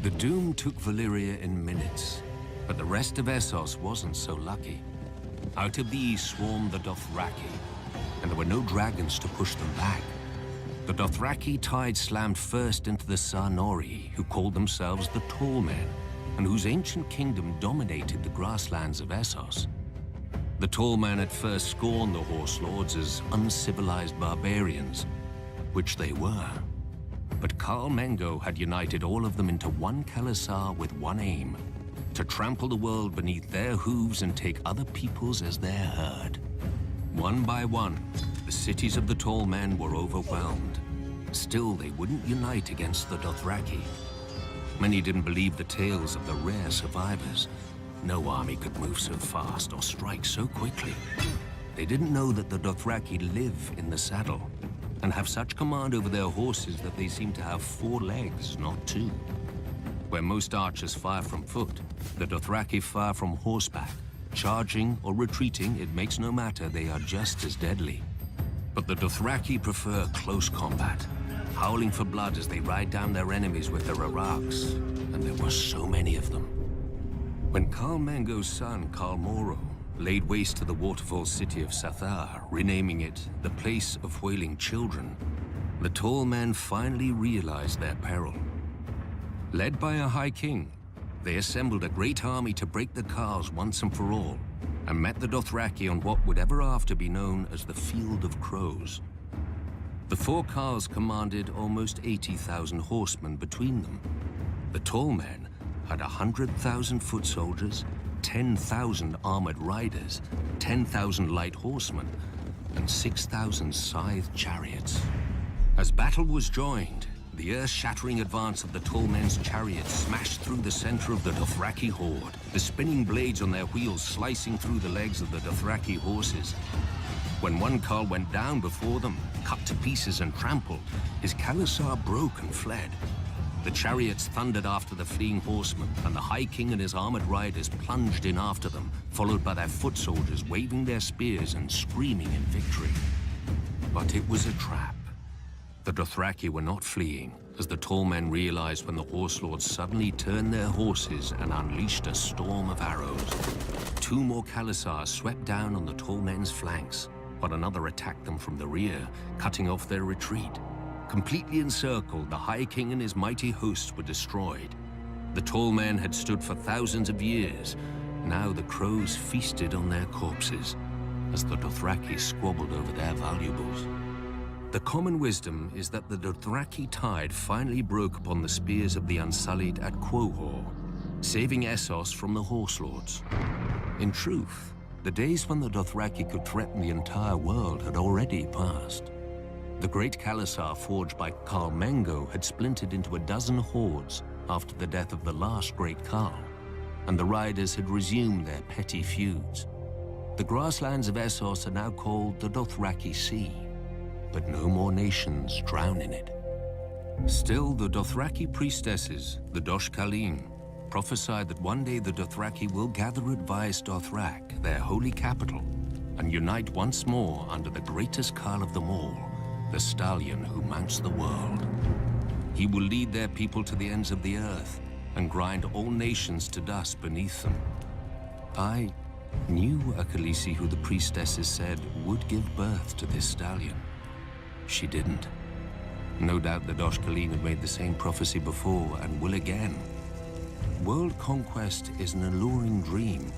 The doom took Valyria in minutes, but the rest of Essos wasn't so lucky. Out of the east swarmed the Dothraki, and there were no dragons to push them back. The Dothraki tide slammed first into the Sarnori, who called themselves the Tall Men, and whose ancient kingdom dominated the grasslands of Essos. The Tall Men at first scorned the Horse Lords as uncivilized barbarians, which they were. But Khal Mengo had united all of them into one Khalasar with one aim: to trample the world beneath their hooves and take other peoples as their herd. One by one, the cities of the Tall Men were overwhelmed. Still, they wouldn't unite against the Dothraki. Many didn't believe the tales of the rare survivors. No army could move so fast or strike so quickly. They didn't know that the Dothraki live in the saddle and have such command over their horses that they seem to have 4 legs, not 2. Where most archers fire from foot, the Dothraki fire from horseback. Charging or retreating, it makes no matter, they are just as deadly. But the Dothraki prefer close combat, howling for blood as they ride down their enemies with their araks, and there were so many of them. When Khal Mengo's son, Khal Moro, laid waste to the waterfall city of Sathar, renaming it the Place of Wailing Children, the Tall Men finally realized their peril. Led by a High King, they assembled a great army to break the Khals once and for all, and met the Dothraki on what would ever after be known as the Field of Crows. The 4 Khals commanded almost 80,000 horsemen between them. The Tall Men had 100,000 foot soldiers, 10,000 armored riders, 10,000 light horsemen, and 6,000 scythed chariots. As battle was joined, the earth-shattering advance of the Tall Men's chariots smashed through the center of the Dothraki horde, the spinning blades on their wheels slicing through the legs of the Dothraki horses. When one Khal went down before them, cut to pieces and trampled, his Khalasar broke and fled. The chariots thundered after the fleeing horsemen, and the High King and his armored riders plunged in after them, followed by their foot soldiers waving their spears and screaming in victory. But it was a trap. The Dothraki were not fleeing, as the Tall Men realized when the Horse Lords suddenly turned their horses and unleashed a storm of arrows. 2 more Khalasars swept down on the Tall Men's flanks, but another attacked them from the rear, cutting off their retreat. Completely encircled, the High King and his mighty hosts were destroyed. The Tall Men had stood for thousands of years. Now the crows feasted on their corpses, as the Dothraki squabbled over their valuables. The common wisdom is that the Dothraki tide finally broke upon the spears of the Unsullied at Quohor, saving Essos from the Horse Lords. In truth, the days when the Dothraki could threaten the entire world had already passed. The great Khalasar forged by Khal Mengo had splintered into a dozen hordes after the death of the last great Khal, and the riders had resumed their petty feuds. The grasslands of Essos are now called the Dothraki Sea, but no more nations drown in it. Still, the Dothraki priestesses, the Dosh Khalim, prophesied that one day the Dothraki will gather at Vaes Dothrak, their holy capital, and unite once more under the greatest Khal of them all, the stallion who mounts the world. He will lead their people to the ends of the earth and grind all nations to dust beneath them. I knew a Khaleesi who the priestesses said would give birth to this stallion. She didn't. No doubt the Dosh Khalim had made the same prophecy before and will again. World conquest is an alluring dream,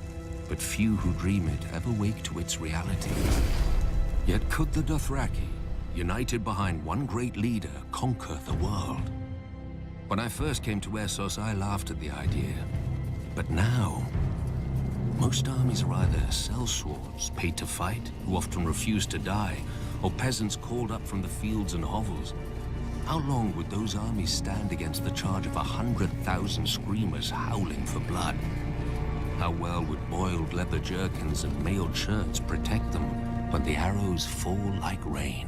but few who dream it ever wake to its reality. Yet could the Dothraki, united behind one great leader, conquer the world? When I first came to Essos, I laughed at the idea. But now, most armies are either sellswords, paid to fight, who often refuse to die, or peasants called up from the fields and hovels. How long would those armies stand against the charge of 100,000 screamers howling for blood? How well would boiled leather jerkins and mailed shirts protect them when the arrows fall like rain?